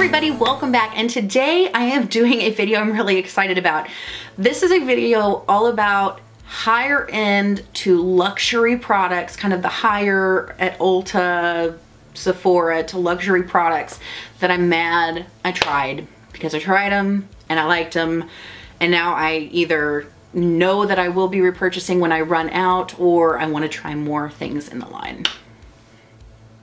everybody, welcome back, and today I am doing a video I'm really excited about. This is a video all about higher end to luxury products, kind of the higher at Ulta, Sephora to luxury products that I'm mad I tried, because I tried them and I liked them, and now I either know that I will be repurchasing when I run out, or I want to try more things in the line.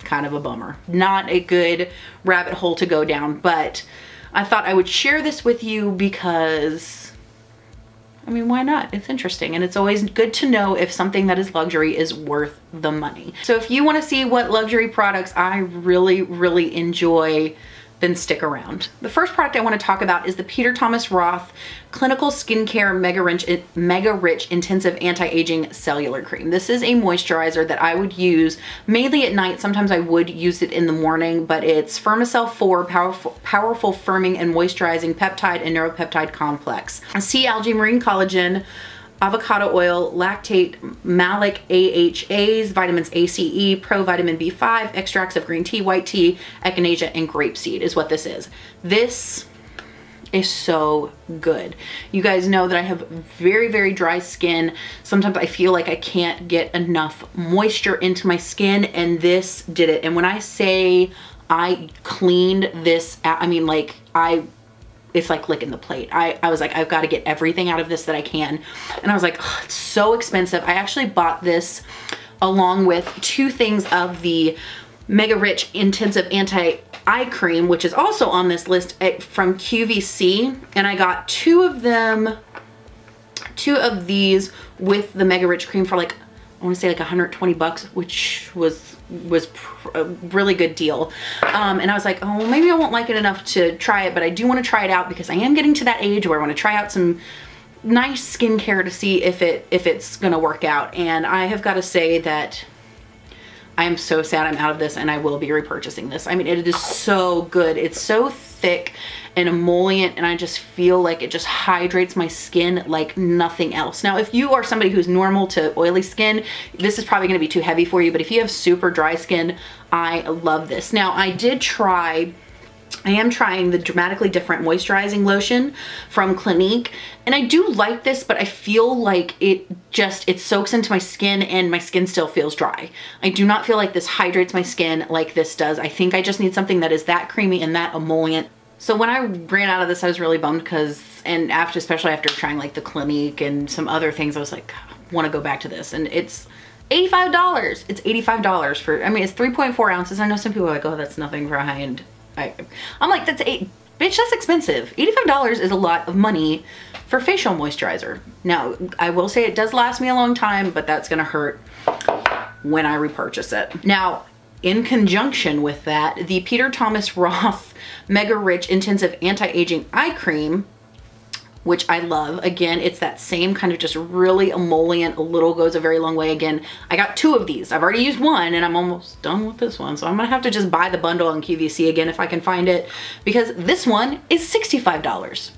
Kind of a bummer. Not a good rabbit hole to go down, but I thought I would share this with you because, I mean, why not? It's interesting, and it's always good to know if something that is luxury is worth the money. So if you want to see what luxury products I really enjoy, then stick around. The first product I want to talk about is the Thomas Roth Clinical Skincare Mega Rich Intensive Anti-Aging Cellular Cream. This is a moisturizer that I would use mainly at night. Sometimes I would use it in the morning, but it's Firmicell 4 powerful firming and moisturizing peptide and neuropeptide complex. Sea algae, marine collagen, avocado oil, lactate, malic AHAs, vitamins A, C, E, provitamin B5, extracts of green tea, white tea, echinacea, and grapeseed is what this is. This is so good. You guys know that I have very dry skin. Sometimes I feel like I can't get enough moisture into my skin, and this did it. And when I say I cleaned this out, I mean, like, it's like licking the plate. I was like, I've got to get everything out of this that I can. And I was like, oh, it's so expensive. I actually bought this along with two things of the Mega Rich Intensive Anti-Eye Cream, which is also on this list from QVC. And I got two of these with the Mega Rich cream for like, I want to say like 120 bucks, which was a really good deal. And I was like, oh, maybe I won't like it enough to try it, but I do want to try it out because I am getting to that age where I want to try out some nice skincare to see if it's gonna work out. And I have got to say that I am so sad I'm out of this, and I will be repurchasing this. I mean, it is so good. It's so thick and emollient, and I just feel like it just hydrates my skin like nothing else. Now, if you are somebody who's normal to oily skin, this is probably gonna be too heavy for you, but if you have super dry skin, I love this. Now, I am trying the Dramatically Different Moisturizing Lotion from Clinique, and I do like this, but I feel like it soaks into my skin and my skin still feels dry. I do not feel like this hydrates my skin like this does. I think I just need something that is that creamy and that emollient. So when I ran out of this, I was really bummed because, and especially after trying like the Clinique and some other things, I was like, I want to go back to this. And it's $85. It's $85 for, I mean, it's 3.4 ounces. I know some people are like, oh, that's nothing for a high-end. I'm like, bitch, that's expensive. $85 is a lot of money for facial moisturizer. Now, I will say it does last me a long time, but that's gonna hurt when I repurchase it. Now, in conjunction with that, the Thomas Roth Mega Rich Intensive Anti-Aging Eye Cream, which I love. Again, it's that same kind of just really emollient, a little goes a very long way. Again, I got two of these. I've already used one and I'm almost done with this one. So I'm gonna have to just buy the bundle on QVC again if I can find it, because this one is $65.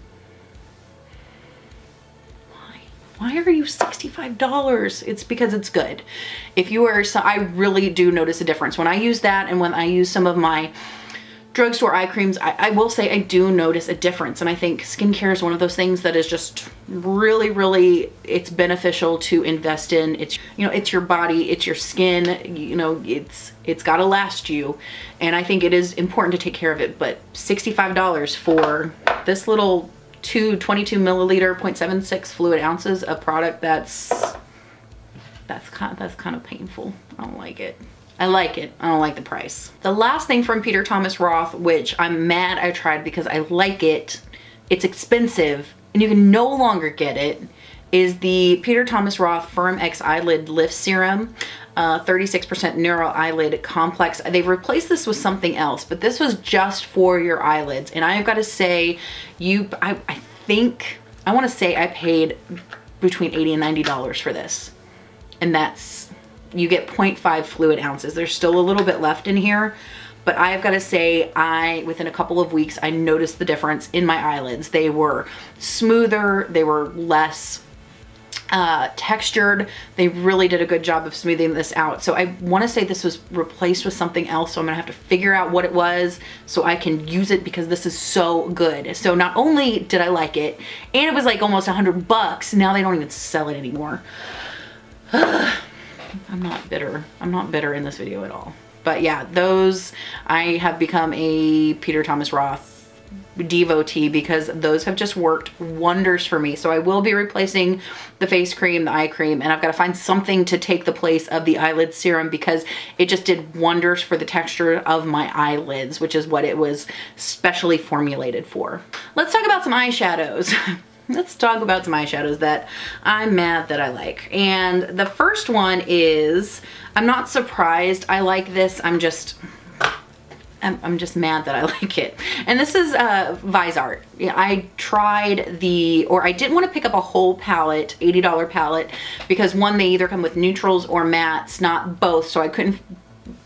Why are you $65? It's because it's good. If you are, so I really do notice a difference when I use that, and when I use some of my drugstore eye creams, I will say I do notice a difference. And I think skincare is one of those things that is just really, it's beneficial to invest in. It's, you know, it's your body, it's your skin, you know, it's got to last you. And I think it is important to take care of it. But $65 for this little 22 milliliter, 0.76 fluid ounces of product, that's kind of painful. I don't like it. I like it. I don't like the price. The last thing from Thomas Roth, which I'm mad I tried because I like it, it's expensive and you can no longer get it, is the Thomas Roth Firm X Eyelid Lift Serum, 36% Neuro Eyelid Complex. They've replaced this with something else, but this was just for your eyelids. And I've got to say, I want to say I paid between $80 and $90 for this. And that's, you get 0.5 fluid ounces. There's still a little bit left in here, but I've got to say, within a couple of weeks, I noticed the difference in my eyelids. They were smoother, they were less textured. They really did a good job of smoothing this out. So I want to say this was replaced with something else. So I'm gonna have to figure out what it was so I can use it, because this is so good. So not only did I like it, and it was like almost $100. Now they don't even sell it anymore. I'm not bitter. I'm not bitter in this video at all. But yeah, those, I have become a Thomas Roth devotee, because those have just worked wonders for me. So I will be replacing the face cream, the eye cream, and I've got to find something to take the place of the eyelid serum, because it just did wonders for the texture of my eyelids, which is what it was specially formulated for. Let's talk about some eyeshadows. Let's talk about some eyeshadows that I'm mad that I like. And the first one is, I'm not surprised I like this, I'm just mad that I like it. And this is Viseart. Yeah, I tried I didn't want to pick up a whole palette, $80 palette, because one, they either come with neutrals or mattes, not both, so I couldn't,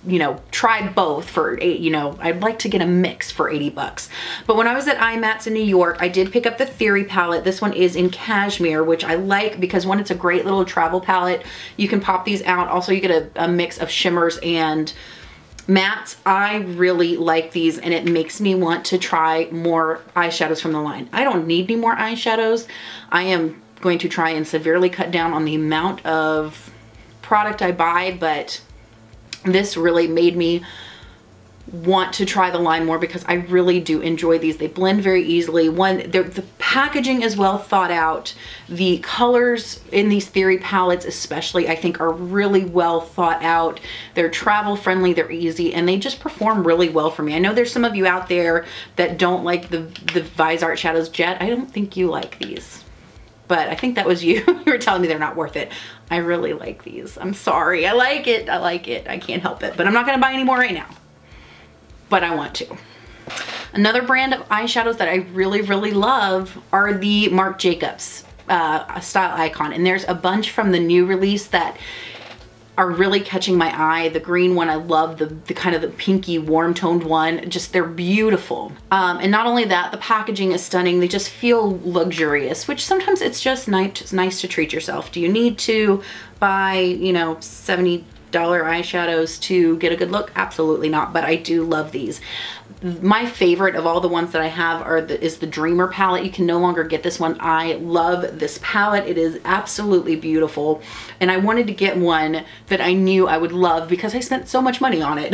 you know, try both for I'd like to get a mix for 80 bucks. But when I was at IMATS in New York, I did pick up the Theory palette. This one is in cashmere, which I like because one, it's a great little travel palette. You can pop these out. Also, you get a mix of shimmers and mattes. I really like these, and it makes me want to try more eyeshadows from the line. I don't need any more eyeshadows. I am going to try and severely cut down on the amount of product I buy, but this really made me want to try the line more, because I really do enjoy these. They blend very easily. The packaging is well thought out. The colors in these Theory palettes especially, I think, are really well thought out. They're travel friendly, they're easy, and they just perform really well for me. I know there's some of you out there that don't like the Viseart shadows. Jet, I don't think you like these. But I think that was you. You were telling me they're not worth it. I really like these. I'm sorry. I like it. I like it. I can't help it. But I'm not going to buy any more right now. But I want to. Another brand of eyeshadows that I really, really love are the Marc Jacobs Style Icon. And there's a bunch from the new release that are really catching my eye. The green one, I love the kind of the pinky warm toned one. Just, they're beautiful. And not only that, the packaging is stunning. They just feel luxurious, which sometimes it's just nice to treat yourself. Do you need to buy, you know, $70 eyeshadows to get a good look? Absolutely not, but I do love these. My favorite of all the ones that I have is the Dreamer palette. You can no longer get this one. I love this palette. It is absolutely beautiful. And I wanted to get one that I knew I would love because I spent so much money on it.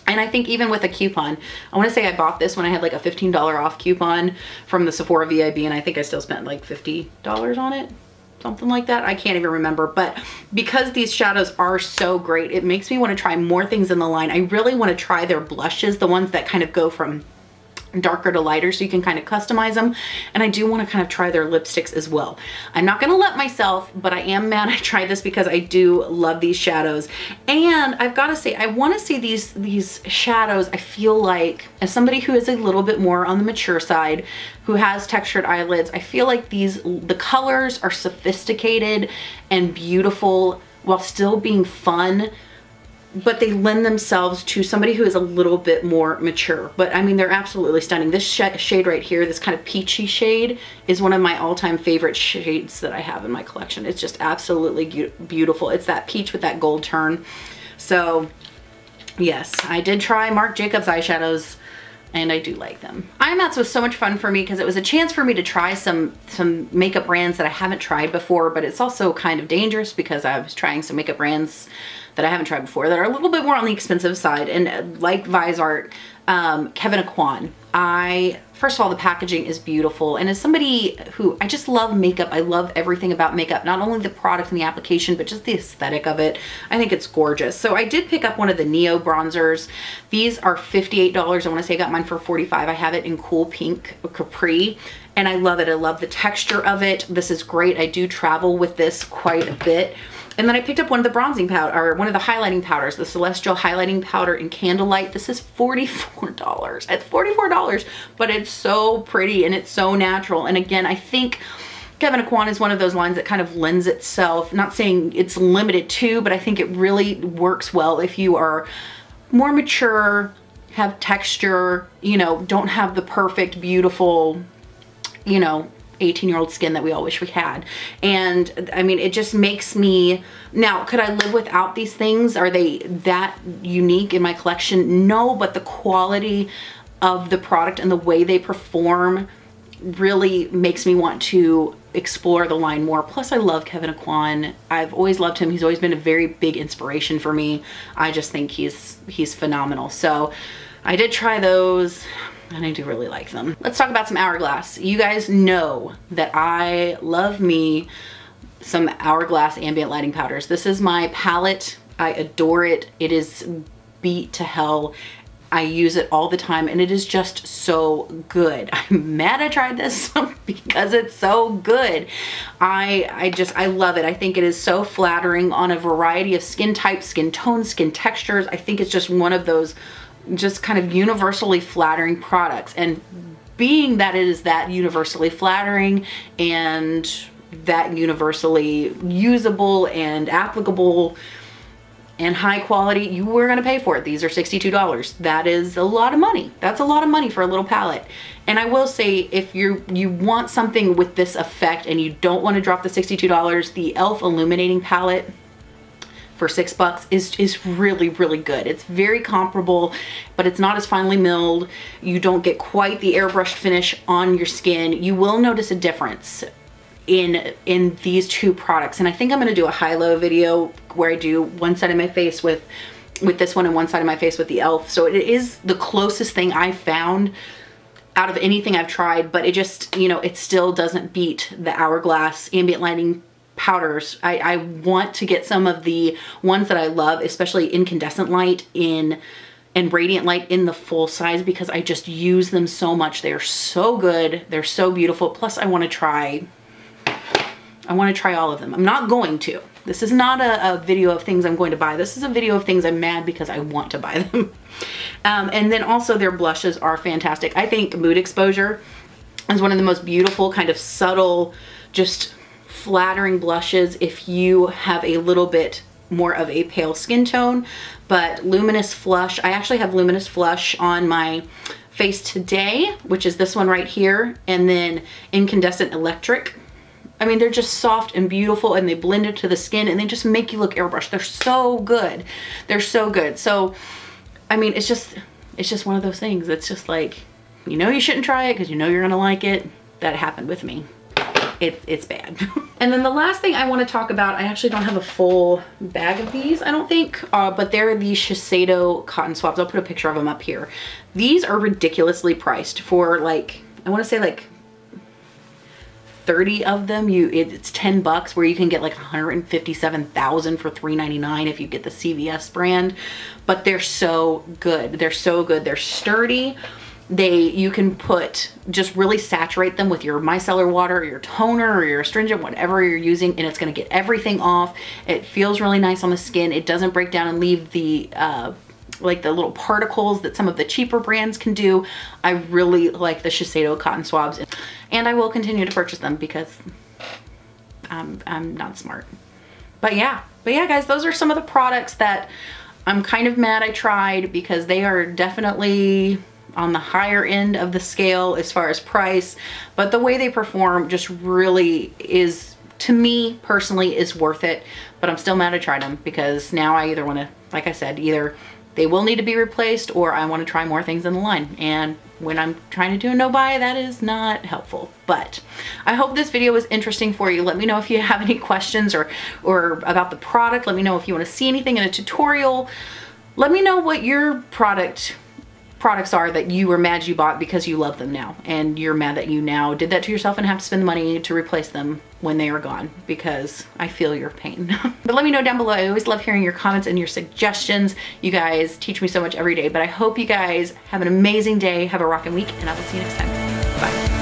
And I think even with a coupon, I want to say I bought this when I had like a $15 off coupon from the Sephora VIB, and I think I still spent like $50 on it. Something like that. I can't even remember. But because these shadows are so great, it makes me want to try more things in the line. I really want to try their blushes, the ones that kind of go from darker to lighter, so you can kind of customize them. And I do want to kind of try their lipsticks as well. I'm not going to let myself, but I am mad I tried this because I do love these shadows. And I've got to say, I want to see these shadows. I feel like, as somebody who is a little bit more on the mature side, who has textured eyelids, I feel like the colors are sophisticated and beautiful while still being fun, but they lend themselves to somebody who is a little bit more mature. But I mean, they're absolutely stunning. This shade right here, this kind of peachy shade, is one of my all-time favorite shades that I have in my collection. It's just absolutely beautiful. It's that peach with that gold turn. So yes, I did try Marc Jacobs eyeshadows, and I do like them. IMATS was so much fun for me because it was a chance for me to try some makeup brands that I haven't tried before, but it's also kind of dangerous because I was trying some makeup brands that I haven't tried before that are a little bit more on the expensive side. And like Viseart, Kevyn Aucoin, first of all, the packaging is beautiful. And as somebody who, I just love makeup, I love everything about makeup, not only the product and the application, but just the aesthetic of it. I think it's gorgeous. So I did pick up one of the Neo bronzers. These are $58. I want to say I got mine for $45. I have it in Cool Pink Capri, and I love it. I love the texture of it. This is great. I do travel with this quite a bit. And then I picked up one of the bronzing powder, or one of the highlighting powders, the Celestial Highlighting Powder in Candlelight. This is $44. It's $44, but it's so pretty and it's so natural. And again, I think Kevyn Aucoin is one of those lines that kind of lends itself, not saying it's limited to, but I think it really works well if you are more mature, have texture, you know, don't have the perfect, beautiful, you know, 18-year-old skin that we all wish we had. And I mean, it just makes me, now, could I live without these things? Are they that unique in my collection? No, but the quality of the product and the way they perform really makes me want to explore the line more. Plus I love Kevyn Aucoin. I've always loved him. He's always been a very big inspiration for me. I just think he's phenomenal. So I did try those and I do really like them. Let's talk about some Hourglass. You guys know that I love me some Hourglass ambient lighting powders. This is my palette. I adore it. It is beat to hell. I use it all the time and it is just so good. I'm mad I tried this because it's so good. I love it. I think it is so flattering on a variety of skin types, skin tones, skin textures. I think it's just one of those just kind of universally flattering products. And being that it is that universally flattering and that universally usable and applicable and high quality, you were gonna pay for it. These are $62. That is a lot of money. That's a lot of money for a little palette. And I will say, if you want something with this effect and you don't want to drop the $62, the e.l.f. illuminating palette for $6 is really, really good. It's very comparable, but it's not as finely milled. You don't get quite the airbrushed finish on your skin. You will notice a difference in these two products. And I think I'm gonna do a high-low video where I do one side of my face with this one and one side of my face with the e.l.f. So it is the closest thing I've found out of anything I've tried, but it just, you know, it still doesn't beat the Hourglass ambient lighting powders. I want to get some of the ones that I love, especially incandescent light and radiant light in the full size, because I just use them so much. They're so good. They're so beautiful. Plus I want to try all of them. I'm not going to. This is not a video of things I'm going to buy. This is a video of things I'm mad because I want to buy them. And then also their blushes are fantastic. I think Mood Exposure is one of the most beautiful, kind of subtle, just flattering blushes if you have a little bit more of a pale skin tone. But Luminous Flush, I actually have Luminous Flush on my face today, which is this one right here, and then Incandescent Electric. I mean, they're just soft and beautiful and they blend into the skin and they just make you look airbrushed. They're so good. They're so good. So, I mean, it's just one of those things. It's just like, you know, you shouldn't try it because you know you're gonna like it. That happened with me. It's bad. And then the last thing I want to talk about, I actually don't have a full bag of these, I don't think, but they're the Shiseido cotton swabs. I'll put a picture of them up here. These are ridiculously priced for, like, I want to say like 30 of them. It's $10, where you can get like 157,000 for $3.99 if you get the CVS brand. But they're so good. They're so good. They're sturdy. You can just really saturate them with your micellar water or your toner or your astringent, whatever you're using, and it's going to get everything off. It feels really nice on the skin. It doesn't break down and leave the like the little particles that some of the cheaper brands can do. I really like the Shiseido cotton swabs, and I will continue to purchase them because I'm not smart. But yeah guys, those are some of the products that I'm kind of mad I tried, because they are definitely on the higher end of the scale as far as price, but the way they perform just really is, to me personally, is worth it. But I'm still mad I tried them, because now I either want to, like I said, either they will need to be replaced or I want to try more things in the line. And when I'm trying to do a no buy, that is not helpful. But I hope this video was interesting for you. Let me know if you have any questions or about the product. Let me know if you want to see anything in a tutorial. Let me know what your products are that you were mad you bought because you love them now, and you're mad that you now did that to yourself and have to spend the money to replace them when they are gone, because I feel your pain. But let me know down below. I always love hearing your comments and your suggestions. You guys teach me so much every day. But I hope you guys have an amazing day, have a rockin' week, and I will see you next time. Bye.